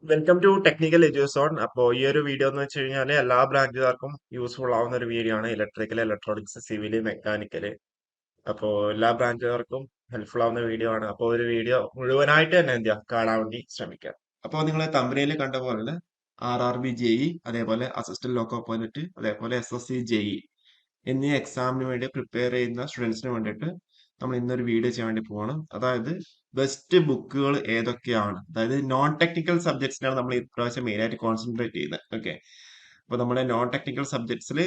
Welcome to technical എഡ്യൂസോൺ. അപ്പോൾ ഈ ഒരു വീഡിയോ എന്ന് വെച്ച് കഴിഞ്ഞാൽ എല്ലാ ബ്രാഞ്ചുകാർക്കും യൂസ്ഫുൾ ആവുന്ന ഒരു വീഡിയോ ആണ്. Electrical, electronics, civil, mechanical. അപ്പോൾ എല്ലാ ബ്രാഞ്ചുകാർക്കും ഹെൽപ്ഫുൾ ആവുന്ന വീഡിയോ ആണ്. അപ്പോൾ ഒരു വീഡിയോ മുഴുവനായിട്ട് തന്നെ എന്ത് ചെയ്യാം കാണാൻ വേണ്ടി ശ്രമിക്കാം. അപ്പോൾ നിങ്ങൾ തമ്പനിയിൽ കണ്ട പോലെ RRB JE, അതേപോലെ അസിസ്റ്റന്റ് ലോക്കോ പൈലറ്റ്, അതേപോലെ SSC JE എന്നീ എക്സാമിന് വേണ്ടി പ്രിപ്പയർ ചെയ്യുന്ന സ്റ്റുഡൻസിന് വേണ്ടിയിട്ട് നമ്മൾ ഇന്നൊരു വീഡിയോ ചെയ്യാൻ വേണ്ടി പോവാണ്. അതായത് ബെസ്റ്റ് ബുക്കുകൾ ഏതൊക്കെയാണ്, അതായത് നോൺ ടെക്നിക്കൽ സബ്ജക്ട്സിനാണ് നമ്മൾ ഇപ്രാവശ്യം മെയിൻ ആയിട്ട് കോൺസെൻട്രേറ്റ് ചെയ്യുന്നത്. ഓക്കെ, അപ്പൊ നമ്മുടെ നോൺ ടെക്നിക്കൽ സബ്ജക്ട്സിൽ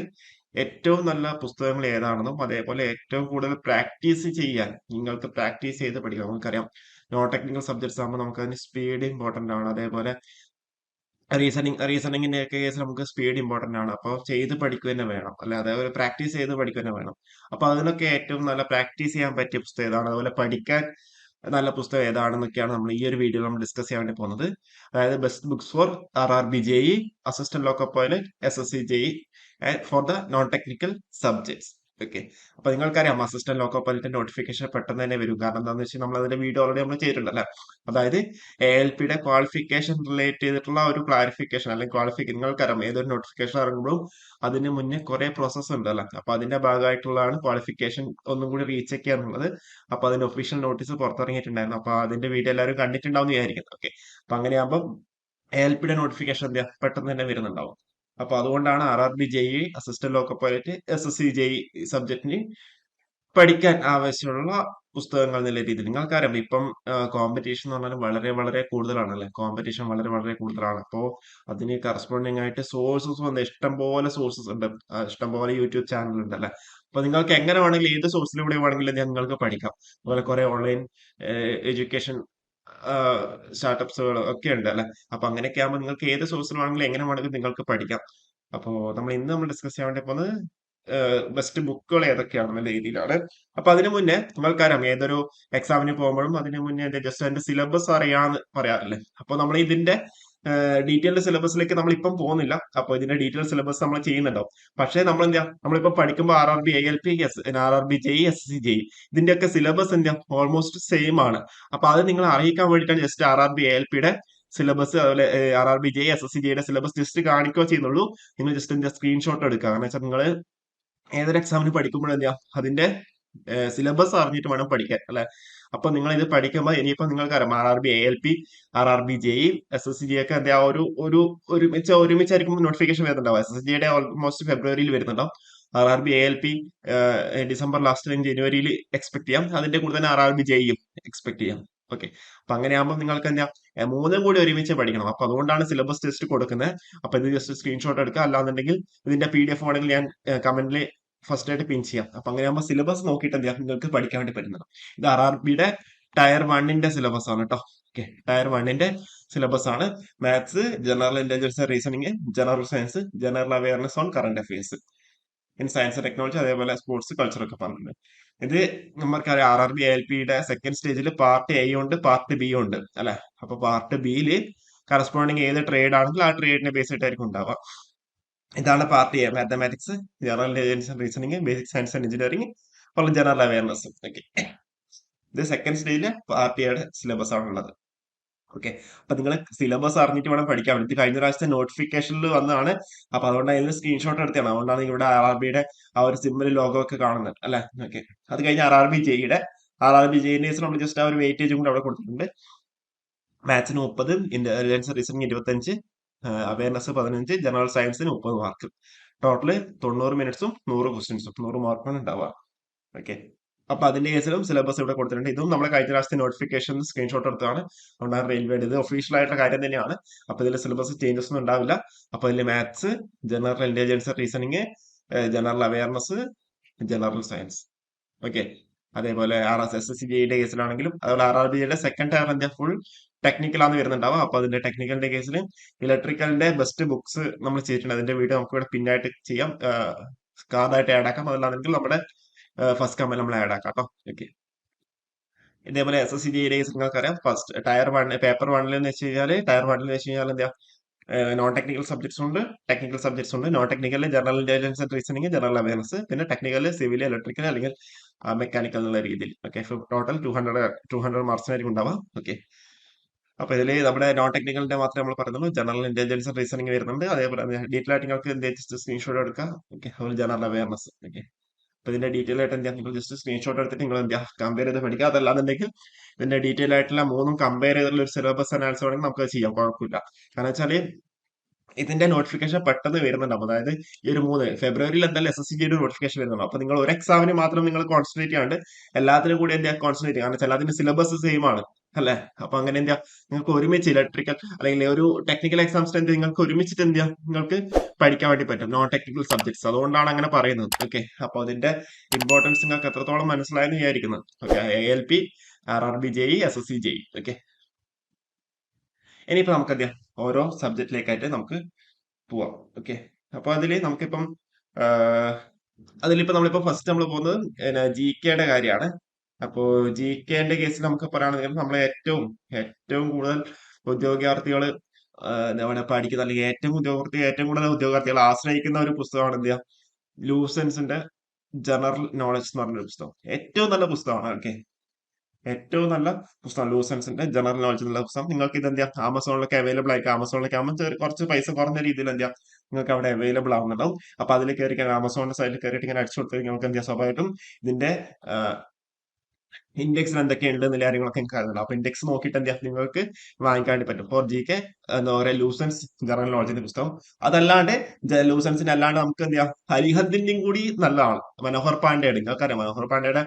ഏറ്റവും നല്ല പുസ്തകങ്ങൾ ഏതാണെന്നും അതേപോലെ ഏറ്റവും കൂടുതൽ പ്രാക്ടീസ് ചെയ്യാൻ നിങ്ങൾക്ക് പ്രാക്ടീസ് ചെയ്ത് പഠിക്കാം. നമുക്കറിയാം നോൺ ടെക്നിക്കൽ സബ്ജക്ട്സ് ആകുമ്പോൾ നമുക്ക് അതിന് സ്പീഡ് ഇമ്പോർട്ടന്റ് ആണ്. അതേപോലെ റീസണിങ്ങിന്റെ ഒക്കെ കേസിൽ നമുക്ക് സ്പീഡ് ഇമ്പോർട്ടന്റ് ആണ്. അപ്പോൾ ചെയ്ത് പഠിക്കുക തന്നെ വേണം, അല്ലെ? അതേപോലെ പ്രാക്ടീസ് ചെയ്ത് പഠിക്കുക തന്നെ വേണം. അപ്പൊ അതിനൊക്കെ ഏറ്റവും നല്ല പ്രാക്ടീസ് ചെയ്യാൻ പറ്റിയ പുസ്തകം ഏതാണ്, അതുപോലെ പഠിക്കാൻ നല്ല പുസ്തകം ഏതാണെന്നൊക്കെയാണ് നമ്മൾ ഈ ഒരു വീഡിയോയിൽ നമ്മൾ ഡിസ്കസ് ചെയ്യാൻ വേണ്ടി പോകുന്നത്. അതായത് best books four RRB JE, assistant loco pilot, SSC JE for the non technical subjects. Okay, അപ്പൊ നിങ്ങൾക്കറിയാം അസിസ്റ്റന്റ് ലോക്കോ പൈലറ്റ് നോട്ടിഫിക്കേഷൻ പെട്ടെന്ന് തന്നെ വരും. കാരണം എന്താണെന്ന് വെച്ചാൽ നമ്മൾ അതിന്റെ വീഡിയോ ഓൾറെഡി നമ്മൾ ചെയ്തിട്ടുണ്ട്, അല്ലെ? അതായത് ALPയുടെ ക്വാളിഫിക്കേഷൻ റിലേറ്റ് ചെയ്തിട്ടുള്ള ഒരു ക്ലാരിഫിക്കേഷൻ അല്ലെങ്കിൽ ക്വാളിഫിക്കേഷൻ നിങ്ങൾക്കറിയാം. ഏതൊരു നോട്ടിഫിക്കേഷൻ ഇറങ്ങുമ്പോഴും അതിന് മുന്നേ കുറെ പ്രോസസ്സ് ഉണ്ടല്ലോ. അപ്പൊ അതിന്റെ ഭാഗമായിട്ടുള്ളതാണ് ക്വാളിഫിക്കേഷൻ ഒന്നും കൂടി റീചെക്ക് ചെയ്യാന്നുള്ളത്. അപ്പൊ അതിന്റെ ഒഫീഷ്യൽ നോട്ടീസ് പുറത്തിറങ്ങിയിട്ടുണ്ടായിരുന്നു. അപ്പൊ അതിന്റെ വീഡിയോ എല്ലാവരും കണ്ടിട്ടുണ്ടാവും എന്ന് വിചാരിക്കുന്നു. ഓക്കെ, അപ്പൊ അങ്ങനെയാകുമ്പോൾ ALPയുടെ നോട്ടിഫിക്കേഷൻ എന്താ പെട്ടെന്ന് തന്നെ വരുന്നുണ്ടാവും. അപ്പൊ അതുകൊണ്ടാണ് RRB JE, assistant loco pilot, SSC JE സബ്ജക്റ്റിന് പഠിക്കാൻ ആവശ്യമുള്ള പുസ്തകങ്ങൾ എന്നുള്ള രീതിയിൽ. നിങ്ങൾക്കറിയാം ഇപ്പം കോമ്പറ്റീഷൻ എന്ന് പറഞ്ഞാൽ വളരെ വളരെ കൂടുതലാണ്, അല്ലെ? കോമ്പറ്റീഷൻ വളരെ വളരെ കൂടുതലാണ്. അപ്പോൾ അതിന് കറസ്പോണ്ടിങ് ആയിട്ട് സോഴ്സസ് വന്ന് ഇഷ്ടംപോലെ സോഴ്സസ് ഉണ്ട്. ഇഷ്ടംപോലെ യൂട്യൂബ് ചാനൽ ഉണ്ട്, അല്ലെ? അപ്പൊ നിങ്ങൾക്ക് എങ്ങനെ വേണമെങ്കിലും ഏത് സോഴ്സിലൂടെ വേണമെങ്കിലും നിങ്ങൾക്ക് പഠിക്കാം. അതുപോലെ കുറെ ഓൺലൈൻ എഡ്യൂക്കേഷൻ സ്റ്റാർട്ടപ്സുകൾ ഒക്കെ ഉണ്ട്, അല്ലെ? അപ്പൊ അങ്ങനെയൊക്കെ ആകുമ്പോൾ നിങ്ങൾക്ക് ഏത് സോഴ്സിൽ വേണമെങ്കിലും എങ്ങനെ വേണമെങ്കിലും നിങ്ങൾക്ക് പഠിക്കാം. അപ്പോ നമ്മൾ ഡിസ്കസ് ചെയ്യാൻ വേണ്ടി പോകുന്നത് ബെസ്റ്റ് ബുക്കുകൾ ഏതൊക്കെയാണെന്നുള്ള രീതിയിലാണ്. അപ്പൊ അതിനു മുന്നേ നിങ്ങൾക്കറിയാം ഏതൊരു എക്സാമിന് പോകുമ്പോഴും അതിനു മുന്നേ ജസ്റ്റ് അതിന്റെ സിലബസ് അറിയാന്ന് പറയാറില്ലേ? അപ്പൊ നമ്മൾ ഇതിന്റെ ഡീറ്റെയിൽഡ് സിലബസിലേക്ക് നമ്മൾ ഇപ്പം പോകുന്നില്ല. അപ്പൊ ഇതിന്റെ ഡീറ്റെയിൽ സിലബസ് നമ്മൾ ചെയ്യുന്നുണ്ടാവും. പക്ഷേ നമ്മൾ എന്താ നമ്മളിപ്പോ പഠിക്കുമ്പോൾ RRB ALP, RRB JE, SSC JE ഇതിന്റെയൊക്കെ സിലബസ് എന്താ ഓൾമോസ്റ്റ് സെയിം ആണ്. അപ്പൊ അത് നിങ്ങൾ അറിയിക്കാൻ വേണ്ടിയിട്ടാണ് ജസ്റ്റ് RRB ALPയുടെ സിലബസ്, അതുപോലെ RRB JE, SSC JEയുടെ സിലബസ് ജസ്റ്റ് കാണിക്കുകയോ ചെയ്യുന്നുള്ളൂ. നിങ്ങൾ ജസ്റ്റ് എന്താ സ്ക്രീൻഷോട്ട് എടുക്കുക. കാരണം വെച്ചാൽ നിങ്ങൾ ഏതൊരു എക്സാമിന് പഠിക്കുമ്പോഴും എന്താ അതിന്റെ സിലബസ് അറിഞ്ഞിട്ട് വേണം പഠിക്കാൻ, അല്ലെ? അപ്പൊ നിങ്ങൾ ഇത് പഠിക്കുമ്പോൾ ഇനിയിപ്പോ നിങ്ങൾക്കറിയാം RRB ALP, RRB JE, SSC JE ഒക്കെ എന്താ ഒരുമിച്ചായിരിക്കും നോട്ടിഫിക്കേഷൻ വരുന്നുണ്ടാവും. SSC JEയുടെ ഓൾമോസ്റ്റ് ഫെബ്രുവരിയിൽ വരുന്നുണ്ടാവും. RRB ALP ഡിസംബർ ലാസ്റ്റ് അല്ലെങ്കിൽ ജനുവരിയിൽ എക്സ്പെക്ട് ചെയ്യാം. അതിന്റെ കൂടെ തന്നെ RRB JEയും എക്സ്പെക്ട് ചെയ്യാം. ഓക്കെ, അപ്പൊ അങ്ങനെയാകുമ്പോൾ നിങ്ങൾക്ക് എന്താ മൂന്നും കൂടി ഒരുമിച്ച് പഠിക്കണം. അപ്പൊ അതുകൊണ്ടാണ് സിലബസ് ടെസ്റ്റ് കൊടുക്കുന്നത്. അപ്പൊ ഇത് ജസ്റ്റ് സ്ക്രീൻഷോട്ട് എടുക്കുക. അല്ലാന്നുണ്ടെങ്കിൽ ഇതിന്റെ PDF ആണെങ്കിൽ ഞാൻ കമന്റിൽ ഫസ്റ്റ് ആയിട്ട് പിൻ ചെയ്യാം. അപ്പൊ അങ്ങനെയാകുമ്പോൾ സിലബസ് നോക്കിയിട്ട് എന്താ നിങ്ങൾക്ക് പഠിക്കാൻ വേണ്ടി പറ്റുന്നത്. ഇത് RRBയുടെ ടയർ 1ന്റെ സിലബസ് ആണ് കേട്ടോ. ഓക്കെ, ടയർ 1ന്റെ സിലബസ് ആണ്. Maths, general intelligence, reasoning, general science, general awareness on current affairs in science and technology, അതേപോലെ സ്പോർട്സ്, കൾച്ചർ ഒക്കെ പറഞ്ഞിട്ടുണ്ട്. ഇത് നമുക്കറിയാം RRB ALPയുടെ സെക്കൻഡ് സ്റ്റേജിൽ പാർട്ട് A ഉണ്ട്, പാർട്ട് B ഉണ്ട്, അല്ലെ? അപ്പൊ പാർട്ട് ബിയില് കറസ്പോണ്ടിങ് ഏത് ട്രേഡ് ആണെങ്കിൽ ആ ട്രേഡിനെ ബേസ് ആയിട്ടായിരിക്കും ഉണ്ടാവുക. ഇതാണ് part A: mathematics, general intelligence, reasoning, basic science and engineering, അതുപോലെ ജനറൽ അവയർനെസ്. ഓക്കെ, ഇത് സെക്കൻഡ് സ്റ്റേജിലെ പാർട്ട് എയുടെ സിലബസ് ആണുള്ളത്. ഓക്കെ, അപ്പൊ നിങ്ങൾ സിലബസ് അറിഞ്ഞിട്ട് വേണം പഠിക്കാൻ വേണ്ടി. ഇത് കഴിഞ്ഞ പ്രാവശ്യത്തെ നോട്ടിഫിക്കേഷനിൽ വന്നതാണ്. അപ്പൊ അതുകൊണ്ട് അതിന് സ്ക്രീൻഷോട്ട് എടുത്താണ്. അതുകൊണ്ടാണ് ഇവിടെ RRBയുടെ ആ ഒരു സിമ്പിൾ ലോഗോ ഒക്കെ കാണുന്നത്, അല്ലെ? ഓക്കെ, അത് കഴിഞ്ഞ് RRB JEയുടെ നമ്മൾ ജസ്റ്റ് ആ ഒരു വെയിറ്റേജും കൂടെ അവിടെ കൊടുത്തിട്ടുണ്ട്. മാത്സിന് 30, ഇന്റലിജൻസ് റീസണിങ് 25, അവയർനെസ് 15, ജനറൽ സയൻസിന് 30 മാർക്ക്. ടോട്ടല് 90 മിനിറ്റ്സും 100 ക്വസ്റ്റ്യൻസും 100 മാർക്കാണ് ഉണ്ടാവുക. ഓക്കെ, അപ്പൊ അതിന്റെ കേസിലും സിലബസ് ഇവിടെ കൊടുത്തിട്ടുണ്ട്. ഇതും നമ്മളെ കഴിഞ്ഞ പ്രാവശ്യത്തെ നോട്ടിഫിക്കേഷൻ സ്ക്രീൻഷോട്ട് എടുത്താണ്. അതുകൊണ്ടാണ് റെയിൽവേയുടെ ഇത് ഒഫീഷ്യൽ ആയിട്ടുള്ള കാര്യം തന്നെയാണ്. അപ്പൊ ഇതിൽ സിലബസ് ചേഞ്ചസ് ഒന്നും ഉണ്ടാവില്ല. അപ്പൊ ഇതിൽ maths, general intelligence, reasoning, general awareness, general science. Okay, അതേപോലെ SSC JEയുടെ കേസിലാണെങ്കിലും, അതുപോലെ RRBയുടെ സെക്കൻഡ് ടയർ എന്താ ഫുൾ ടെക്നിക്കൽ ആണ് വരുന്നുണ്ടാവുക. അപ്പൊ അതിന്റെ ടെക്നിക്കലിന്റെ കേസിൽ ഇലക്ട്രിക്കലിന്റെ ബെസ്റ്റ് ബുക്സ് നമ്മൾ ചെയ്തിട്ടുണ്ട്. അതിന്റെ വീഡിയോ നമുക്ക് ഇവിടെ പിന്നായിട്ട് ചെയ്യാം, കാർഡായിട്ട് ആഡ് ആക്കാം. അതല്ലാണെങ്കിൽ നമ്മുടെ ഫസ്റ്റ് കമന്റ് നമ്മൾ ആഡ് ആക്കാം കേട്ടോ. ഓക്കെ, ഇതേപോലെ SSC JEയുടെ കേസ് നിങ്ങൾക്കറിയാം. ഫസ്റ്റ് ടയർ 1 പേപ്പർ 1 എന്ന് വെച്ച് കഴിഞ്ഞാൽ എന്താ നോൺ ടെക്നിക്കൽ സബ്ജക്ട്സ് ഉണ്ട്, ടെക്നിക്കൽ സബ്ജക്ട്സ് ഉണ്ട്. നോൺ ടെക്നിക്കലിൽ general intelligence and reasoning, general awareness, പിന്നെ ടെക്നിക്കലിൽ സിവിൽ, ഇലക്ട്രിക്കൽ അല്ലെങ്കിൽ മെക്കാനിക്കൽ എന്നുള്ള രീതിയിൽ. ഓക്കെ, ടോട്ടൽ 200 മാർക്സിനായിരിക്കും ഉണ്ടാവുക. ഓക്കെ, അപ്പൊ ഇതിൽ നമ്മുടെ നോൺ ടെക്നിക്കലിന്റെ മാത്രമേ നമ്മൾ പറയുന്നുള്ളൂ. ജനറൽ ഇന്റലിജൻസ് റീസണിങ് വരുന്നുണ്ട്. അതേപോലെ ഡീറ്റെയിൽ ആയിട്ട് നിങ്ങൾക്ക് എന്ത് ജസ്റ്റ് സ്ക്രീൻഷോട്ട് എടുക്കാം. ഓക്കെ, ഒരു ജനറൽ അവയർനെസ്. ഓക്കെ, അപ്പൊ ഇതിന്റെ ഡീറ്റെയിൽ ആയിട്ട് എന്താ നിങ്ങൾ ജസ്റ്റ് സ്ക്രീൻഷോട്ട് എടുത്തിട്ട് നിങ്ങൾ എന്താ കമ്പയർ ചെയ്ത് പഠിക്കുക. അതല്ലാന്നുണ്ടെങ്കിൽ ഇതിന്റെ ഡീറ്റെയിൽ ആയിട്ടുള്ള മൂന്നും കമ്പയർ ചെയ്തുള്ള ഒരു സിലബസ് അനാലിസിസ് വേണമെങ്കിൽ നമുക്ക് ചെയ്യാം, കുഴപ്പമില്ല. കാരണം വെച്ചാല് ഇതിന്റെ നോട്ടിഫിക്കേഷൻ പെട്ടെന്ന് വരുന്നുണ്ടാവും. അതായത് ഈ ഒരു 3 ഫെബ്രുവരിയിൽ എന്തായാലും SSCG ഒരു നോട്ടിഫിക്കേഷൻ വരുന്നുണ്ടാവും. അപ്പൊ നിങ്ങൾ ഒരു എക്സാമിന് മാത്രം നിങ്ങൾ കോൺസെൻട്രേറ്റ് ചെയ്യാണ്ട് എല്ലാത്തിനും കൂടി എന്താ കോൺസെൻട്രേറ്റ് ചെയ്യുക. കാരണം വെച്ചാൽ അതിന്റെ സിലബസ് സെയിം ആണ് അല്ലെ. അപ്പൊ അങ്ങനെ എന്താ നിങ്ങൾക്ക് ഒരുമിച്ച് ഇലക്ട്രിക്കൽ അല്ലെങ്കിൽ ഒരു ടെക്നിക്കൽ എക്സാംസിന് എന്ത് നിങ്ങൾക്ക് ഒരുമിച്ചിട്ട് എന്ത് നിങ്ങൾക്ക് പഠിക്കാൻ വേണ്ടി പറ്റും നോൺ ടെക്നിക്കൽ സബ്ജക്ട്സ്. അതുകൊണ്ടാണ് അങ്ങനെ പറയുന്നത്. ഓക്കെ, അപ്പൊ അതിന്റെ ഇമ്പോർട്ടൻസ് നിങ്ങൾക്ക് എത്രത്തോളം മനസ്സിലായെന്ന് വിചാരിക്കുന്നത്. Okay, ALP, RRB JE, SSC JE. Okay, ഇനിയിപ്പോ നമുക്ക് എന്ത് ഓരോ സബ്ജക്റ്റിലേക്കായിട്ട് നമുക്ക് പോവാം. ഓക്കെ, അപ്പൊ അതില് നമുക്കിപ്പം അതിലിപ്പോ നമ്മളിപ്പോ ഫസ്റ്റ് നമ്മൾ പോകുന്നത് GKയുടെ കാര്യമാണ്. അപ്പോ GKന്റെ കേസിൽ നമുക്ക് പറയുകയാണെങ്കിൽ നമ്മളെ ഏറ്റവും ഏറ്റവും കൂടുതൽ ഉദ്യോഗാർത്ഥികൾ നമ്മുടെ പഠിക്കുന്ന അല്ലെങ്കിൽ ഏറ്റവും കൂടുതൽ ഉദ്യോഗാർത്ഥികൾ ആശ്രയിക്കുന്ന ഒരു പുസ്തകമാണ് എന്ത് ലൂസൻസിന്റെ ജനറൽ നോളജ് എന്ന് പറഞ്ഞൊരു പുസ്തകം. ഏറ്റവും നല്ല പുസ്തകമാണ്. ഓക്കെ, ഏറ്റവും നല്ല പുസ്തകം ലൂസൻസിന്റെ ജനറൽ നോളജ് എന്നുള്ള പുസ്തകം. നിങ്ങൾക്ക് ഇത് എന്താ ആമസോണിലൊക്കെ അവൈലബിൾ ആയിരിക്കും. ആമസോണിലൊക്കെ ആകുമ്പോൾ കുറച്ച് പൈസ കുറഞ്ഞ രീതിയിൽ എന്താ നിങ്ങൾക്ക് അവിടെ അവൈലബിൾ ആവുന്നുണ്ടാവും. അപ്പൊ അതിൽ കയറി ആമസോണിന്റെ സൈഡിൽ കയറിയിട്ട് ഇങ്ങനെ അടിച്ചു കൊടുത്താൽ നിങ്ങൾക്ക് എന്താ സ്വാഭാവികമായിട്ടും ഇതിന്റെ ഇൻഡെക്സിൽ എന്തൊക്കെയുണ്ട് എന്നുള്ള കാര്യങ്ങളൊക്കെ നിങ്ങൾക്ക് അറിയുന്നുണ്ട്. അപ്പൊ ഇൻഡെക്സ് നോക്കിയിട്ട് എന്താ നിങ്ങൾക്ക് വാങ്ങിക്കാൻ വേണ്ടി പറ്റും. ഫോർ GK എന്താ പറയുക ലൂസൻസ് ജനറൽ നോളജിന്റെ പുസ്തകം. അതല്ലാണ്ട് ലൂസൻസിന് അല്ലാണ്ട് നമുക്ക് എന്ത് ചെയ്യാം അരിഹന്തിന്റെയും കൂടി നല്ലതാണ്. മനോഹർ പാണ്ഡെയുടെ നിങ്ങൾക്കറിയാം മനോഹർ പാണ്ഡെയുടെ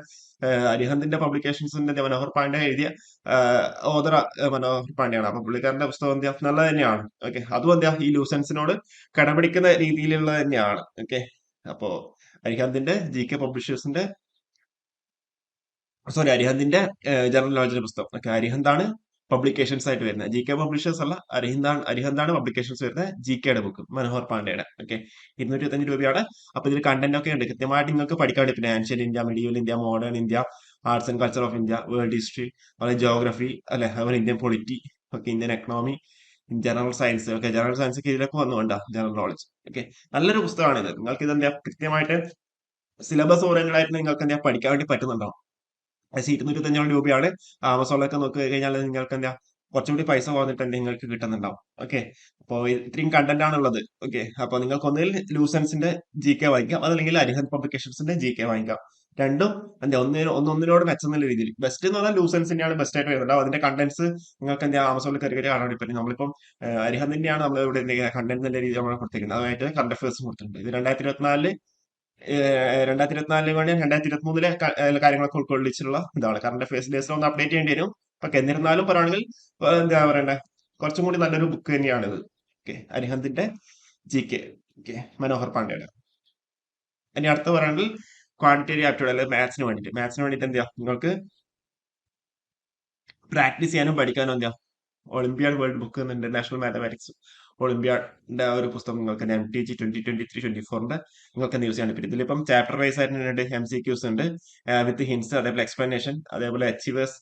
അരിഹന്തിന്റെ പബ്ലിക്കേഷൻസിന്റെ മനോഹർ പാണ്ഡെ എഴുതിയ ഓദർ മനോഹർ പാണ്ഡെയാണ്. അപ്പൊ പുള്ളിക്കാരന്റെ പുസ്തകം എന്താ നല്ലത് തന്നെയാണ്. ഓക്കെ, അതും എന്താ ഈ ലൂസൻസിനോട് കടപിടിക്കുന്ന രീതിയിലുള്ളത് തന്നെയാണ്. ഓക്കെ, അപ്പോ അരിഹന്തിന്റെ GK പബ്ലിഷേഴ്സിന്റെ സോറി അരിഹന്തിന്റെ ജനറൽ നോളജിന്റെ പുസ്തകം. ഓക്കെ, അരിഹന്താണ് പബ്ലിക്കേഷൻസ് ആയിട്ട് വരുന്നത്. GK പബ്ലിഷേഴ്സ് അല്ല, അരിഹന്താണ് പബ്ലിക്കേഷൻസ് വരുന്നത്. GKയുടെ ബുക്ക് മനോഹർ പാണ്ഡെയുടെ. ഓക്കെ, 225 രൂപയാണ്. അപ്പൊ ഇതിൽ കണ്ടന്റ് ഒക്കെ ഉണ്ട് കൃത്യമായിട്ട് നിങ്ങൾക്ക് പഠിക്കാൻ വേണ്ടി. പിന്നെ ancient India, medieval India, modern India, arts and culture of India, world history, അതുപോലെ ജോഗ്രഫി അല്ലെ, അതുപോലെ Indian polity, okay, Indian economy, general science. Okay, general science ഒക്കെ ഇതിലൊക്കെ വന്നുകൊണ്ടാ ജനറൽ നോളജ്. ഓക്കെ, നല്ലൊരു പുസ്തകമാണ് ഇത്. നിങ്ങൾക്ക് ഇതെന്താ കൃത്യമായിട്ട് സിലബസ് ഓറിയന്റഡ് ആയിട്ട് നിങ്ങൾക്ക് എന്താ പഠിക്കാൻ വേണ്ടി പറ്റുന്നുണ്ടാവും. 225 രൂപയാണ്. ആമസോണിലൊക്കെ നോക്കി കഴിഞ്ഞാൽ നിങ്ങൾക്ക് എന്താ കുറച്ചുകൂടി പൈസ കുറഞ്ഞിട്ട് എന്താ നിങ്ങൾക്ക് കിട്ടുന്നുണ്ടാവും. ഓക്കെ, അപ്പോൾ ഇത്രയും കണ്ടന്റ് ആണ് ഉള്ളത്. ഓക്കെ, അപ്പൊ നിങ്ങൾക്ക് ഒന്നിൽ ലൂസൻസിന്റെ GK വാങ്ങിക്കാം, അതല്ലെങ്കിൽ അരിഹന്ത് പബ്ലിക്കേഷൻസിന്റെ GK വാങ്ങിക്കാം. രണ്ടും എന്താ ഒന്നൊന്നിനോട് മെച്ചെന്നുള്ള രീതിയിൽ ബെസ്റ്റ് എന്ന് പറഞ്ഞാൽ ലൂസൻസിന്റെയാണ് ബെസ്റ്റ് ആയിട്ട് വരുന്നുണ്ടാവും. അതിന്റെ കണ്ടന്റ്സ് നിങ്ങൾക്ക് എന്താ ആമസോണിൽ കയറി കാണാൻ വേണ്ടി പറ്റും. നമ്മളിപ്പം അരിഹന്തിന്റെയാണ് നമ്മൾ ഇവിടെ കണ്ടന്റ് എന്ന രീതിയിൽ നമ്മൾ കൊടുത്തിരിക്കുന്നത്. അതായിട്ട് കറണ്ട് അഫയേഴ്സും കൊടുത്തിട്ടുണ്ട്. ഇത് 2024 2024 വേണ്ടി 2023 കാര്യങ്ങളൊക്കെ ഉൾക്കൊള്ളിച്ചുള്ള ഇതാണ്. കറണ്ട് അഫയേഴ്സ് ബേസിൽ ഒന്ന് അപ്ഡേറ്റ് ചെയ്യേണ്ടി വരും. ഓക്കെ, എന്നിരുന്നാലും പറയുകയാണെങ്കിൽ എന്താ പറയണ്ടേ കുറച്ചും കൂടി നല്ലൊരു ബുക്ക് തന്നെയാണിത്. ഓക്കെ, അരിഹന്തിന്റെ GK. ഓക്കെ, മനോഹർ പാണ്ഡെയുടെ. ഇനി അടുത്ത് പറയുകയാണെങ്കിൽ ക്വാണ്ടിറ്റേറ്റീവ് ആപ്റ്റിറ്റ്യൂഡ് അല്ലെങ്കിൽ മാത്സിന് വേണ്ടിയിട്ട് എന്താ നിങ്ങൾക്ക് പ്രാക്ടീസ് ചെയ്യാനും പഠിക്കാനും എന്താ olympiad world book international mathematics ഒളിമ്പിയാഡിന്റെ ഒരു പുസ്തകം നിങ്ങൾക്ക് MTG 2023-24 നിങ്ങൾക്ക് യൂസ് ചെയ്യാൻ പറ്റും. ഇതിലിപ്പം ചാപ്റ്റർ വൈസ് ആയിട്ടുണ്ട്, MCQs ഉണ്ട് വിത്ത് ഹിൻസ്, അതേപോലെ എക്സ്പ്ലനേഷൻ, അതേപോലെ അച്ചീവേഴ്സ്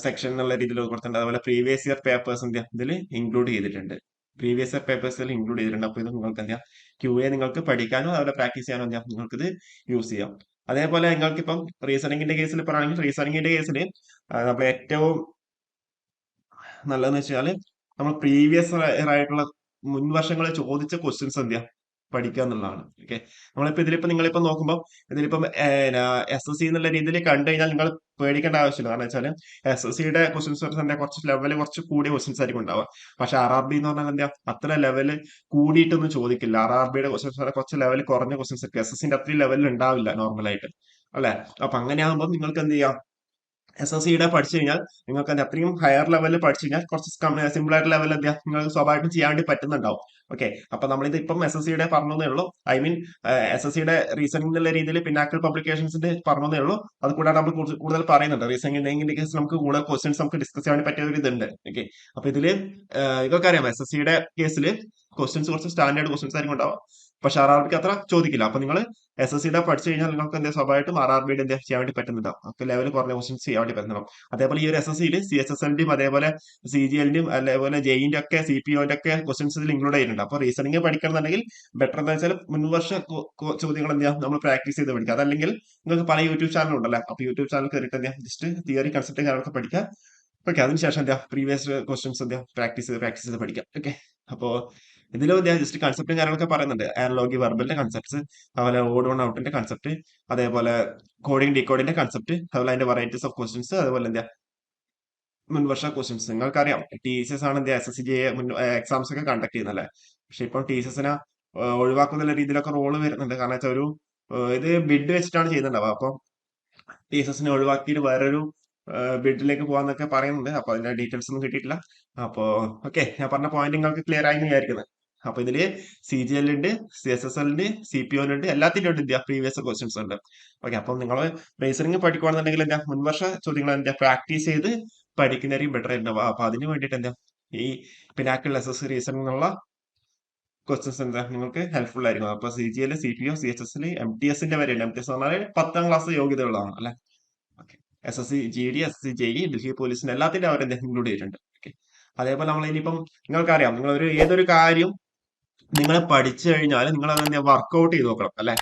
സെക്ഷൻ എന്നുള്ള രീതിയിൽ കൊടുത്തിട്ടുണ്ട്. അതുപോലെ പ്രീവിയസ് ഇയർ പേപ്പേഴ്സ് ഇതിൽ ഇൻക്ലൂഡ് ചെയ്തിട്ടുണ്ട്. പ്രീവിയസ് ഇയർ പേപ്പേഴ്സിൽ ഇൻക്ലൂഡ് ചെയ്തിട്ടുണ്ട്. അപ്പോൾ ഇത് നിങ്ങൾക്ക് എന്താ QA നിങ്ങൾക്ക് പഠിക്കാനോ അതുപോലെ പ്രാക്ടീസ് ചെയ്യാനോ എന്താ നിങ്ങൾക്ക് ഇത് യൂസ് ചെയ്യാം. അതേപോലെ നിങ്ങൾക്ക് ഇപ്പം റീസണിങ്ങിന്റെ കേസിൽ പറയുകയാണെങ്കിൽ റീസണിങ്ങിന്റെ കേസിൽ നമ്മൾ ഏറ്റവും നല്ലതെന്ന് വെച്ചാൽ നമ്മൾ പ്രീവിയസ് ഇയർ ആയിട്ടുള്ള മുൻ വർഷങ്ങളിൽ ചോദിച്ച ക്വസ്റ്റ്യൻസ് എന്തെയാ പഠിക്കുക എന്നുള്ളതാണ്. ഓക്കെ, നമ്മളിപ്പോ ഇതിലിപ്പോ നിങ്ങളിപ്പോ നോക്കുമ്പോൾ ഇതിലിപ്പം SSC എന്നുള്ള രീതിയിൽ കണ്ടു കഴിഞ്ഞാൽ നിങ്ങൾ പേടിക്കേണ്ട ആവശ്യമില്ല. കാരണം വെച്ചാൽ SSCയുടെ ക്വസ്റ്റ്യൻസ് തന്നെ കുറച്ച് ലെവല് കുറച്ച് കൂടിയ ക്വസ്റ്റ്യൻസ് ആയിരിക്കും ഉണ്ടാവുക. പക്ഷെ RRB എന്ന് പറഞ്ഞാൽ എന്താ അത്ര ലെവല് കൂടിയിട്ടൊന്നും ചോദിക്കില്ല. RRBയുടെ ക്വസ്റ്റ്യൻസ് കുറച്ച് ലെവൽ കുറഞ്ഞ ക്വസ്റ്റ്യൻസ് ഒക്കെ SSCന്റെ അത്രയും ലെവലിൽ ഉണ്ടാവില്ല നോർമലായിട്ട് അല്ലെ. അപ്പൊ അങ്ങനെ ആകുമ്പോൾ നിങ്ങൾക്ക് എന്ത് ചെയ്യാം SSCയുടെ പഠിച്ചു കഴിഞ്ഞാൽ നിങ്ങൾക്ക് എന്താ അത്രയും ഹയർ ലെവലിൽ പഠിച്ചു കഴിഞ്ഞാൽ കുറച്ച് സിമ്പിൾ ആയിട്ട് ലെവലിൽ എന്താ നിങ്ങൾക്ക് സ്വാഭാവികമായിട്ടും ചെയ്യാൻ വേണ്ടി പറ്റുന്നുണ്ടാവും. ഓക്കെ, അപ്പൊ നമ്മളിത് ഇപ്പം SSCയുടെ പറഞ്ഞതേ ഉള്ളൂ. ഐ മീൻ SSCയുടെ റീസണിംഗ് എന്നുള്ള രീതിയിൽ പിന്നാക്കൽ പബ്ലിക്കേഷൻസിന്റെ പറഞ്ഞതേ ഉള്ളൂ. അത് കൂടാതെ നമ്മൾ കൂടുതൽ പറയുന്നുണ്ട്. റീസണിംഗിന്റെ കേസ് നമുക്ക് കൂടുതൽ ക്വസ്റ്റ്യൻസ് നമുക്ക് ഡിസ്കസ് ചെയ്യാൻ വേണ്ടി പറ്റിയ ഒരു ഇതുണ്ട്. ഓക്കെ, അപ്പൊ ഇതില് നിങ്ങൾക്കറിയാം SSCയുടെ കേസിൽ ക്വസ്റ്റ്യൻസ് കുറച്ച് സ്റ്റാൻഡേർഡ് ക്വസ്റ്റ്യൻസ് ആയിരിക്കും ഉണ്ടാവും. പക്ഷെ RRBക്ക് അത്ര ചോദിക്കില്ല. അപ്പൊ നിങ്ങൾ SSCയുടെ പഠിച്ചു കഴിഞ്ഞാൽ നിങ്ങൾക്ക് എന്താ സ്വാഭാവികമായിട്ടും RRBയുടെ എന്താ ചെയ്യാൻ വേണ്ടി പറ്റുന്നുണ്ടാവും. ഒക്കെ ലെവൽ കുറഞ്ഞ ക്വസ്റ്റ്യൻസ് ചെയ്യാൻ വേണ്ടി പറ്റുന്നുണ്ടാവും. അതേപോലെ ഈ ഒരു SSCയിൽ CSSLന്റെയും അതേപോലെ CGLന്റെയും അതേപോലെ JEന്റെ ഒക്കെ CPOന്റെ ഒക്കെ ക്വസ്റ്റ്യൻസ് ഇതിൽ ഇൻക്ലൂഡ് ചെയ്യുന്നുണ്ട്. അപ്പൊ റീസണിംഗ് പഠിക്കണമെന്നുണ്ടെങ്കിൽ ബെറ്റർ എന്താ വെച്ചാൽ മുൻവർഷ ചോദ്യങ്ങൾ എന്താ നമ്മൾ പ്രാക്ടീസ് ചെയ്ത് പഠിക്കുക. അതല്ലെങ്കിൽ നിങ്ങൾക്ക് പല യൂട്യൂബ് ചാനൽ ഉണ്ടല്ലോ. അപ്പൊ യൂട്യൂബ് ചാനൽ കയറിയിട്ട് എന്താ ജസ്റ്റ് തിയറി കൺസെപ്റ്റ് കാര്യങ്ങളൊക്കെ പഠിക്കുക. ഓക്കെ, അതിനുശേഷം എന്താ പ്രീവിയസ് ക്വസ്റ്റ്യൻസ് എന്താ പ്രാക്ടീസ് ചെയ്ത് പഠിക്കാം. ഓക്കെ, അപ്പോ ഇതിലും എന്താ ജസ്റ്റ് കൺസെപ്റ്റും കാര്യങ്ങളൊക്കെ പറയുന്നുണ്ട്. ആനലോഗി വെർബലിന്റെ കൺസെപ്റ്റ്സ്, അതുപോലെ ഓഡ് വൺ ഔട്ടിന്റെ കൺസെപ്റ്റ്, അതേപോലെ കോഡിംഗ് ഡീകോഡിന്റെ കൺസെപ്റ്റ്, അതുപോലെ അതിന്റെ വെറൈറ്റീസ് ഓഫ് ക്വസ്റ്റ്യൻസ്, അതുപോലെ എന്താ മുൻവർഷ ക്വസ്റ്റ്യൻസ്. നിങ്ങൾക്കറിയാം TCS ആണ് എന്താ SSCGA മുൻ എക്സാംസ് ഒക്കെ കണ്ടക്ട് ചെയ്യുന്നല്ലേ. പക്ഷെ ഇപ്പം TCSനെ ഒഴിവാക്കുന്ന രീതിയിലൊക്കെ റോള് വരുന്നുണ്ട്. കാരണം വെച്ചാൽ ഇത് ബിഡ് വെച്ചിട്ടാണ് ചെയ്യുന്നുണ്ടാവുക. അപ്പൊ TCSനെ ഒഴിവാക്കിയിട്ട് വേറൊരു ബിഡിലേക്ക് പോകാന്നൊക്കെ പറയുന്നുണ്ട്. അപ്പൊ അതിന്റെ ഡീറ്റെയിൽസ് ഒന്നും കിട്ടിയിട്ടില്ല. അപ്പോ ഓക്കെ, ഞാൻ പറഞ്ഞ പോയിന്റ് നിങ്ങൾക്ക് ക്ലിയർ ആയി എന്ന് വിചാരിക്കുന്നത്. അപ്പൊ ഇതില് CGL ഉണ്ട്, CSSL ഉണ്ട്, CPO ഉണ്ട്, എല്ലാത്തിന്റെ ഉണ്ട് ഇന്ത്യ പ്രീവിയസ് ക്വസ്റ്റ്യൻസ് ഉണ്ട്. ഓക്കെ, അപ്പം നിങ്ങൾ റീസണിങ് പഠിക്കുകയാണെന്നുണ്ടെങ്കിൽ എന്താ മുൻവർഷ ചോദ്യങ്ങൾ എന്താ പ്രാക്ടീസ് ചെയ്ത് പഠിക്കുന്നതായിരിക്കും ബെറ്റർ ഉണ്ടാവുക. അപ്പൊ അതിന് വേണ്ടിയിട്ട് എന്താ ഈ പിനാക്കിൾ SSC റീസണിംഗ് എന്നുള്ള ക്വസ്റ്റ്യൻസ് എന്താ നിങ്ങൾക്ക് ഹെൽപ്ഫുൾ ആയിരിക്കും. അപ്പൊ CGL, CPO, CHSL, MTSന്റെ വരെയുണ്ട്. MTS എന്ന് പറഞ്ഞാൽ 10ാം ക്ലാസ് യോഗ്യതകളാണ് അല്ലെ. Okay, SSC GD, SSC JE, Delhi പോലീസിന്റെ എല്ലാത്തിന്റെ അവർ ഇൻക്ലൂഡ് ചെയ്തിട്ടുണ്ട്. ഓക്കെ, അതേപോലെ നമ്മൾ ഇനിയിപ്പം നിങ്ങൾക്കറിയാം, നിങ്ങൾ ഏതൊരു കാര്യം നിങ്ങൾ പഠിച്ചു കഴിഞ്ഞാൽ നിങ്ങൾ അതെന്താ വർക്ക്ഔട്ട് ചെയ്ത് നോക്കണം അല്ലെ.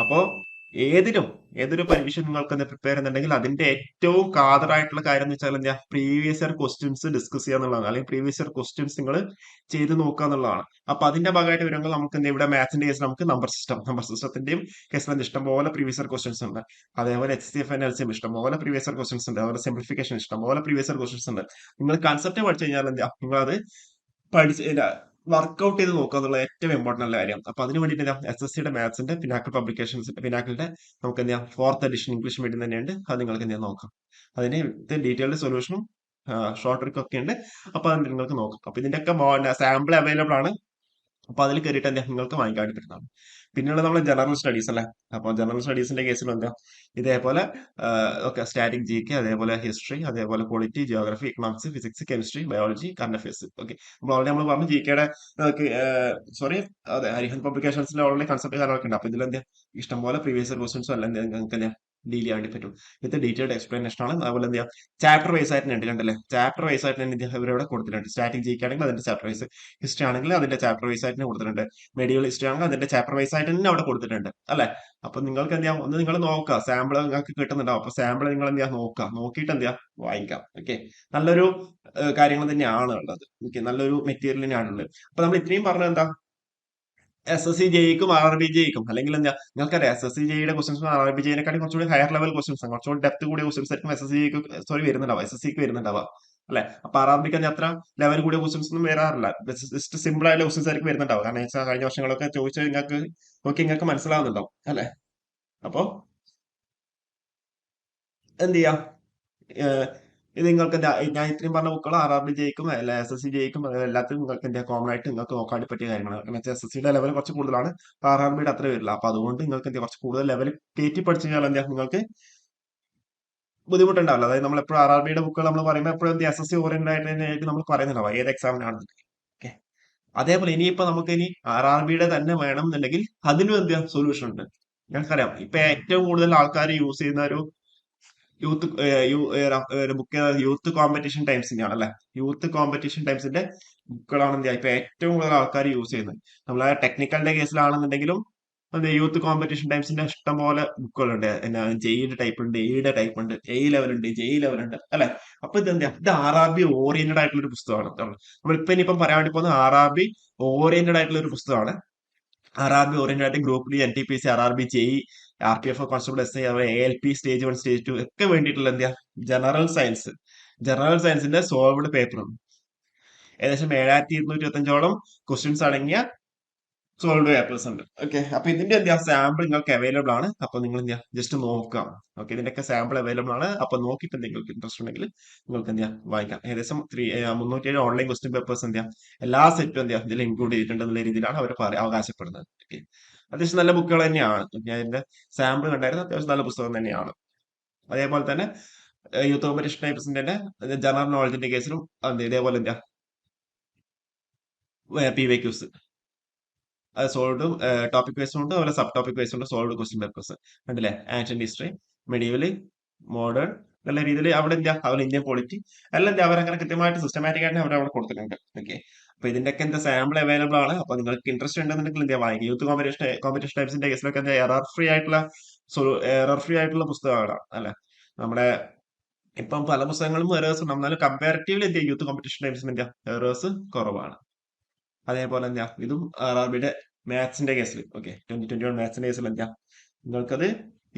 അപ്പോ ഏതിനും ഏതൊരു പരീക്ഷ നിങ്ങൾക്ക് എന്താ പ്രിപ്പയർ ചെയ്യുന്നുണ്ടെങ്കിൽ അതിന്റെ ഏറ്റവും കാതറായിട്ടുള്ള കാര്യം എന്ന് വെച്ചാൽ എന്താ പ്രീവിയസ് ഇയർ ക്വസ്റ്റ്യൻസ് ഡിസ്കസ് ചെയ്യുക എന്നുള്ളതാണ്, അല്ലെങ്കിൽ പ്രീവിയസ് ഇയർ ക്വസ്റ്റ്യൻസ് നിങ്ങൾ ചെയ്ത് നോക്കുക എന്നുള്ളതാണ്. അപ്പൊ അതിന്റെ ഭാഗമായിട്ട് വരുമ്പോൾ നമുക്ക് എന്താ ഇവിടെ മാത്സിന്റെ കേസിൽ നമുക്ക് നമ്പർ സിസ്റ്റത്തിന്റെയും കേസിൽ ഇഷ്ടംപോലെ പ്രീവിയസ് ഇയർ ക്വസ്റ്റ്യൻസ് ഉണ്ട്. അതേപോലെ HCF and LCM ഇഷ്ടംപോലെ പ്രീവിയസ് ഇയർ ക്വസ്റ്റ്യൻസ് ഉണ്ട്. അതുപോലെ സിംപ്ലിഫിക്കേഷൻ ഇഷ്ടംപോലെ പ്രീവിയസ് ഇയർ ക്വസ്റ്റ്യൻസ് ഉണ്ട്. നിങ്ങൾ കൺസെപ്റ്റ് പഠിച്ചു കഴിഞ്ഞാൽ എന്താ നിങ്ങൾ അത് പഠിച്ച് വർക്ക്ഔട്ട് ചെയ്ത് നോക്കുക എന്നുള്ള ഏറ്റവും ഇമ്പോർട്ടന്റ് ഉള്ള കാര്യം. അപ്പൊ അതിന് വേണ്ടിയിട്ട് SSCയുടെ മാത്സിന്റെ പിനാക്കിൾ പബ്ലിക്കേഷൻസ്, പിനാക്കിളിന്റെ നമുക്ക് എന്താ 4th എഡിഷൻ ഇംഗ്ലീഷ് മീഡിയം തന്നെയുണ്ട്. അത് നിങ്ങൾക്ക് എന്താ നോക്കാം. അതിന് ഡീറ്റെയിൽഡ് സൊല്യൂഷനും ഷോർട്ട് ട്രിക്കും ഒക്കെ ഉണ്ട്. അപ്പൊ അത് നിങ്ങൾക്ക് നോക്കാം. അപ്പൊ ഇതിന്റെയൊക്കെ സാമ്പിൾ അവൈലബിൾ ആണ്. അപ്പൊ അതിൽ കയറിയിട്ട് എന്താ നിങ്ങൾക്ക് വാങ്ങിക്കാൻ വേണ്ടി പറ്റുന്നതാണ്. പിന്നെയുള്ള നമ്മൾ ജനറൽ സ്റ്റഡീസ് അല്ലേ. അപ്പൊ ജനറൽ സ്റ്റഡീസിന്റെ കേസിൽ എന്താ ഇതേപോലെ ഒക്കെ സ്റ്റാറ്റിക് GK, അതേപോലെ ഹിസ്റ്ററി, അതേപോലെ polity, geography, economics, physics, chemistry, biology, current affairs. Okay, നമ്മൾ പറഞ്ഞു GKയുടെ സോറി, അതെ, ഹരിഹൻ പബ്ലിക്കേഷൻസിന്റെ ഓൾറെഡി കൺസെപ്റ്റ് കാര്യങ്ങളൊക്കെ ഉണ്ട്. അപ്പൊ ഇതിലെന്താ ഇഷ്ടംപോലെ പ്രീവിയസ് ക്വസ്റ്റൻസും അല്ല നിങ്ങൾക്ക് എന്താ ഡീൽ ചെയ്യാൻ വേണ്ടി പറ്റും. ഇത് ഡീറ്റെയിൽഡ് എക്സ്പ്ലനേഷൻ ആണ്. അതുപോലെ എന്താ ചാപ്റ്റർ വൈസ് ആയിട്ട് ഉണ്ട് കണ്ടല്ലേ. ചാപ്റ്റർ വൈസ് ആയിട്ട് തന്നെ ഇവരിവിടെ കൊടുത്തിട്ടുണ്ട്. സ്റ്റാറ്റിക് GK ആണെങ്കിൽ അതിന്റെ ചാപ്റ്റർ വൈസ്, ഹിസ്റ്ററി ആണെങ്കിൽ അതിന്റെ ചാപ്റ്റർ വൈസ് ആയിട്ട് കൊടുത്തിട്ടുണ്ട്, മെഡിവൽ ഹിസ്റ്ററി ആണെങ്കിൽ അതിന്റെ ചാപ്റ്റർ വൈസ് ആയിട്ട് തന്നെ അവിടെ കൊടുത്തിട്ടുണ്ട് അല്ലെ. അപ്പൊ നിങ്ങൾക്ക് എന്താ ഒന്ന് നിങ്ങൾ നോക്കുക, സാമ്പിൾ നിങ്ങൾക്ക് കിട്ടുന്നുണ്ടാവും. അപ്പൊ സാമ്പിൾ നിങ്ങൾ എന്താ നോക്കുക, നോക്കിയിട്ട് എന്താ വാങ്ങിക്കാം. ഓക്കെ, നല്ലൊരു കാര്യങ്ങൾ തന്നെയാണ് ഉള്ളത്. ഓക്കെ, നല്ലൊരു മെറ്റീരിയൽ തന്നെയാണ് ഉള്ളത്. അപ്പൊ നമ്മൾ ഇത്രയും പറഞ്ഞത് എന്താ SSC JEക്കും RRB JEക്കും, അല്ലെങ്കിൽ എന്താ നിങ്ങൾക്കറിയാം SSC JEയുടെ ക്വസ്റ്റൻസ് RRB JEനെക്കാട്ടി കുറച്ചുകൂടി ഹയർ ലെവൽ ക്വസ്റ്റൻസ്, കുറച്ചുകൂടി ഡെപ്ത് കൂടിയ ക്വസ്റ്റൻസ് ആയിരിക്കും SSCJEക്ക് സോറി വരുന്നുണ്ടാവുക, SSCക്ക് വരുന്നുണ്ടാവുക അല്ലെ. അപ്പൊ RRBക്ക് അത്ര ലെവൽ കൂടിയ ക്വസ്റ്റൻസ് ഒന്നും വരാറില്ല. ജസ്റ്റ് സിമ്പിൾ ആയിട്ടുള്ള ക്വസ്റ്റൻസ് ആയിരിക്കും വരുന്നുണ്ടാവുക. കാരണം വെച്ചാൽ കഴിഞ്ഞ വർഷങ്ങളൊക്കെ ചോദിച്ചാൽ നിങ്ങൾക്ക് നോക്കി നിങ്ങൾക്ക് മനസ്സിലാവുന്നുണ്ടാവും അല്ലെ. അപ്പൊ എന്ത് ചെയ്യാം, ഏഹ് ഇത് നിങ്ങൾക്ക് എന്താ ഞാൻ ഇത്രയും പറഞ്ഞ ബുക്കുകൾ RRB JEക്കും അല്ല SSC JEക്കും എല്ലാത്തിനും നിങ്ങൾക്ക് എന്താ കോമൺ ആയിട്ട് നിങ്ങൾക്ക് നോക്കാൻ വേണ്ടി പറ്റിയ കാര്യങ്ങളാണ്. കാരണം വെച്ചാൽ SSCയുടെ ലെവൽ കുറച്ച് കൂടുതലാണ്, RRBയുടെ അത്ര വരില്ല. അപ്പൊ അതുകൊണ്ട് നിങ്ങൾക്ക് എന്താ കുറച്ച് കൂടുതൽ ലെവൽ കയറ്റി പഠിച്ചു കഴിഞ്ഞാൽ എന്താ നിങ്ങൾക്ക് ബുദ്ധിമുട്ടുണ്ടാവില്ല. അതായത് നമ്മൾ എപ്പോഴും RRBയുടെ ബുക്കുകൾ നമ്മൾ പറയുമ്പോൾ എപ്പോഴും SSC ഓറിയന്റഡ് ആയിട്ട് തന്നെയായിരിക്കും നമ്മൾ പറയുന്നുണ്ടാവുക ഏത് എക്സാമിനാണെന്ന്. ഓക്കെ, അതേപോലെ ഇനിയിപ്പോ നമുക്ക് ഇനി RRBയുടെ തന്നെ വേണം എന്നുണ്ടെങ്കിൽ അതിനും എന്താ സൊല്യൂഷൻ ഉണ്ട്. ഞങ്ങൾക്കറിയാം ഇപ്പൊ ഏറ്റവും കൂടുതൽ ആൾക്കാർ യൂസ് ചെയ്യുന്ന ഒരു യൂത്ത് ബുക്ക് യൂത്ത് കോമ്പറ്റീഷൻ ടൈംസിന്റെ ആണ് അല്ലെ. യൂത്ത് കോമ്പറ്റീഷൻ ടൈംസിന്റെ ബുക്കുകളാണ് എന്ത് ഇപ്പൊ ഏറ്റവും കൂടുതൽ ആൾക്കാർ യൂസ് ചെയ്യുന്നത്. നമ്മളെ ടെക്നിക്കലിന്റെ കേസിലാണെന്നുണ്ടെങ്കിലും യൂത്ത് കോമ്പറ്റീഷൻ ടൈംസിന്റെ ഇഷ്ടം പോലെ ബുക്കുകളുണ്ട്. എന്നാ ജെയുടെ ടൈപ്പ് ഉണ്ട്, എയുടെ ടൈപ്പ് ഉണ്ട്, ലെവൽ ഉണ്ട്, ലെവൽ ഉണ്ട് അല്ലെ. അപ്പൊ ഇതെന്താ ഇത് RRB ഓറിയന്റഡ് ആയിട്ടുള്ള ഒരു പുസ്തകമാണ്. നമ്മളിപ്പോ ഇനിയിപ്പം പറയാൻ വേണ്ടി പോകുന്നത് RRB ഓറിയന്റഡ് ആയിട്ടുള്ള ഒരു പുസ്തകമാണ്. RRB ഓറിയന്റഡ് ആയിട്ട് group D, NTPC, RRB JE, RPF, constable SI, ALP stage 1, stage 2 ഒക്കെ വേണ്ടിയിട്ടുള്ള എന്താ ജനറൽ സയൻസിന്റെ സോൾവ്ഡ് പേപ്പറും ഏകദേശം 7225ഓളം ക്വസ്റ്റ്യൻസ് അടങ്ങിയ സോൾവ്ഡ് പേപ്പേഴ്സ് ഉണ്ട്. ഓക്കെ, അപ്പൊ ഇതിന്റെ എന്താ സാമ്പിൾ നിങ്ങൾക്ക് അവൈലബിൾ ആണ്. അപ്പൊ നിങ്ങൾ എന്താ ജസ്റ്റ് നോക്കാം. ഓക്കെ, ഇതിന്റെയൊക്കെ സാമ്പിൾ അവൈലബിൾ ആണ്. അപ്പൊ നോക്കിയിട്ട് നിങ്ങൾക്ക് ഇൻട്രസ്റ്റ് ഉണ്ടെങ്കിൽ നിങ്ങൾക്ക് എന്താ വാങ്ങിക്കാം. ഏകദേശം 307 ഓൺലൈൻ ക്വസ്റ്റ്യൻ പേപ്പേഴ്സ് എന്താ എല്ലാ സെറ്റും എന്താ ഇതിൽ ഇൻക്ലൂഡ് ചെയ്തിട്ടുണ്ട് എന്നുള്ള രീതിയിലാണ് അവർ അവകാശപ്പെടുന്നത്. ഓക്കെ, അത്യാവശ്യം നല്ല ബുക്കുകൾ തന്നെയാണ്. ഞാൻ ഇതിന്റെ സാമ്പിൾ കണ്ടായിരുന്നു, അത്യാവശ്യം നല്ല പുസ്തകം തന്നെയാണ്. അതേപോലെ തന്നെ യൂത്ത് കോമ്പറ്റീഷൻ ടൈപ്സിന്റെ ജനറൽ നോളജിന്റെ കേസിലും ഇതേപോലെ എന്താ PYQs സോൾവ്ഡ് ടോപ്പിക് വൈസും ഉണ്ട്, അതുപോലെ സബ് ടോപ്പിക് വൈസും ഉണ്ട് സോൾവ്ഡ് ക്വസ്റ്റ്യൻ പേപ്പേഴ്സ് കണ്ടില്ലേ. ആൻഷ്യന്റ് ഹിസ്റ്ററി, മെഡീവൽ, മോഡേൺ, നല്ല രീതിയിൽ അവിടെ എന്താ അതുപോലെ ഇന്ത്യൻ പൊളിറ്റി എല്ലാം എന്താ അവരങ്ങനെ കൃത്യമായിട്ട് സിസ്റ്റമാറ്റിക് ആയിട്ട് അവർ അവിടെ കൊടുത്തിട്ടുണ്ട്. ഓക്കെ, അപ്പൊ ഇതിന്റെയൊക്കെ എന്താ സാമ്പിൾ അവൈലബിൾ ആണ്. അപ്പൊ നിങ്ങൾക്ക് ഇൻട്രസ്റ്റ് ഉണ്ടെന്നുണ്ടെങ്കിൽ എന്താ വാങ്ങിക്കും. യൂത്ത് കോമ്പറ്റീഷൻ ടൈപ്സിന്റെ കേസിലൊക്കെ എന്താ എറർ ഫ്രീ ആയിട്ടുള്ള പുസ്തകമാണ് അല്ലെ. നമ്മുടെ ഇപ്പം പല പുസ്തകങ്ങളും എറേഴ്സ് ഉണ്ട്. എന്നാലും കമ്പാരിറ്റീവ്ലി എന്ത് യൂത്ത് കോമ്പറ്റീഷൻ ടൈംസിന് എന്താ എറേഴ്സ് കുറവാണ്. അതേപോലെ എന്താ ഇതും RRBയുടെ മാത്സിന്റെ കേസിൽ ഓക്കെ 2021 മാത്സിന്റെ കേസിൽ എന്താ നിങ്ങൾക്കത്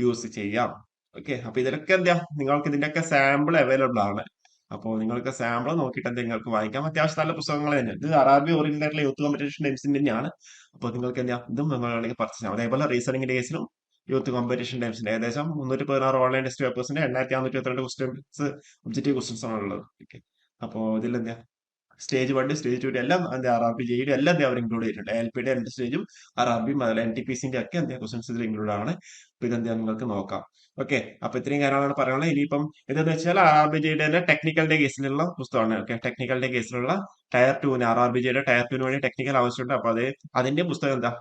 യൂസ് ചെയ്യാം. ഓക്കെ, അപ്പൊ ഇതിലൊക്കെ എന്താ നിങ്ങൾക്ക് ഇതിന്റെയൊക്കെ സാമ്പിൾ അവൈലബിൾ ആണ്. അപ്പോൾ നിങ്ങൾക്ക് സാമ്പിൾ നോക്കിയിട്ട് എന്താ നിങ്ങൾക്ക് വായിക്കാം. അത്യാവശ്യം നല്ല പുസ്തകങ്ങൾ തന്നെ. ഇത് RRB ഓറിയന്റഡ് ആയിട്ടുള്ള യൂത്ത് കോമ്പറ്റീഷൻ ടൈംസിന്റെ തന്നെയാണ്. അപ്പോൾ നിങ്ങൾക്ക് എന്താ ഇതും നിങ്ങൾ വേണമെങ്കിൽ പർച്ചേസ് ചെയ്യാം. അതേപോലെ റീസണിങ്ങിന്റെ കേസിലും യൂത്ത് കോമ്പറ്റീഷൻ ടൈംസിന്റെ ഏകദേശം 316 ഓൺലൈൻ ടെസ്റ്റ് പേപ്പേഴ്സിന്റെ 8422 ക്വസ്റ്റ്യൻസ് ഒബ്ജക്റ്റീവ് ക്വസ്റ്റ്യൻസ് ആണ് ഉള്ളത്. ഓക്കെ, അപ്പോൾ ഇതിലെന്താ സ്റ്റേജ് 1 സ്റ്റേജ് 2 എല്ലാം എന്താ RRB ജെയുടെ എല്ലാം എന്താ അവർ ഇൻക്ലൂഡ് ചെയ്തിട്ടുണ്ട്. LPയുടെ രണ്ട് സ്റ്റേജും RRBയും അതുപോലെ NTPCന്റെ ഒക്കെ എന്താ ക്വസ്റ്റൻസ് ഇതിൽ ഇൻക്ലൂഡ് ആണ്. അപ്പൊ ഇതെന്താ നിങ്ങൾക്ക് നോക്കാം. ഓക്കെ, അപ്പൊ ഇത്രയും കാര്യങ്ങളാണ് പറയാനുള്ളത്. ഇനിയിപ്പം ഇതെന്ന് വെച്ചാൽ RRB ജെയുടെ തന്നെ ടെക്നിക്കലിന്റെ കേസിലുള്ള പുസ്തകമാണ്. ഓക്കെ, ടെക്നിക്കലിന്റെ കേസിലുള്ള ടയർ 2 RRB ജെയുടെ ടയർ 2 വേണ്ടി ടെക്നിക്കൽ ആവശ്യമുണ്ട്. അപ്പൊ അത് അതിന്റെ പുസ്തകം എന്താ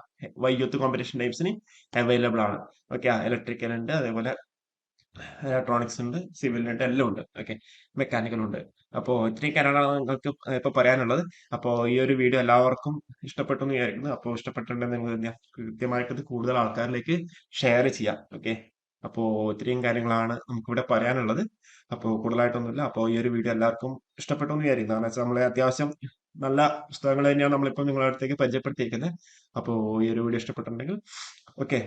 യൂത്ത് കോമ്പറ്റീഷൻ ടൈംസിന് അവൈലബിൾ ആണ്. ഓക്കെ, ഇലക്ട്രിക്കൽ ഉണ്ട്, അതേപോലെ ഇലക്ട്രോണിക്സ് ഉണ്ട്, സിവിൽ ഉണ്ട്, എല്ലാം ഉണ്ട്. ഓക്കെ, മെക്കാനിക്കൽ ഉണ്ട്. അപ്പോൾ ഇത്രയും കാര്യങ്ങളാണ് നിങ്ങൾക്ക് ഇപ്പൊ പറയാനുള്ളത്. അപ്പോൾ ഈ ഒരു വീഡിയോ എല്ലാവർക്കും ഇഷ്ടപ്പെട്ടു എന്ന് വിചാരിക്കുന്നു. അപ്പോൾ ഇഷ്ടപ്പെട്ടിട്ടുണ്ടെങ്കിൽ നിങ്ങൾ എന്ത് ചെയ്യുക? കൃത്യമായിട്ട് ഇത് കൂടുതൽ ആൾക്കാരിലേക്ക് ഷെയർ ചെയ്യാം. ഓക്കെ, അപ്പോൾ ഇത്രയും കാര്യങ്ങളാണ് നമുക്കിവിടെ പറയാനുള്ളത്. അപ്പോൾ കൂടുതലായിട്ടൊന്നുമില്ല. അപ്പോൾ ഈ ഒരു വീഡിയോ എല്ലാവർക്കും ഇഷ്ടപ്പെട്ടു എന്ന് വിചാരിക്കുന്നു. കാരണം വെച്ചാൽ നമ്മളെ അത്യാവശ്യം നല്ല പുസ്തകങ്ങൾ തന്നെയാണ് നമ്മളിപ്പോൾ നിങ്ങളുടെ അടുത്തേക്ക് പരിചയപ്പെടുത്തിയിരിക്കുന്നത്. അപ്പോൾ ഈ ഒരു വീഡിയോ ഇഷ്ടപ്പെട്ടിട്ടുണ്ടെങ്കിൽ ഓക്കെ,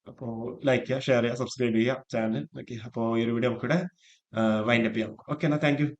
അപ്പോൾ ലൈക്ക് ചെയ്യുക, ഷെയർ ചെയ്യുക, സബ്സ്ക്രൈബ് ചെയ്യുക ചാനൽ. ഓക്കെ, അപ്പോൾ ഈ ഒരു വീഡിയോ നമുക്കിവിടെ വൈൻഡപ്പ് ചെയ്യാം. ഓക്കെ, എന്നാൽ താങ്ക് യു.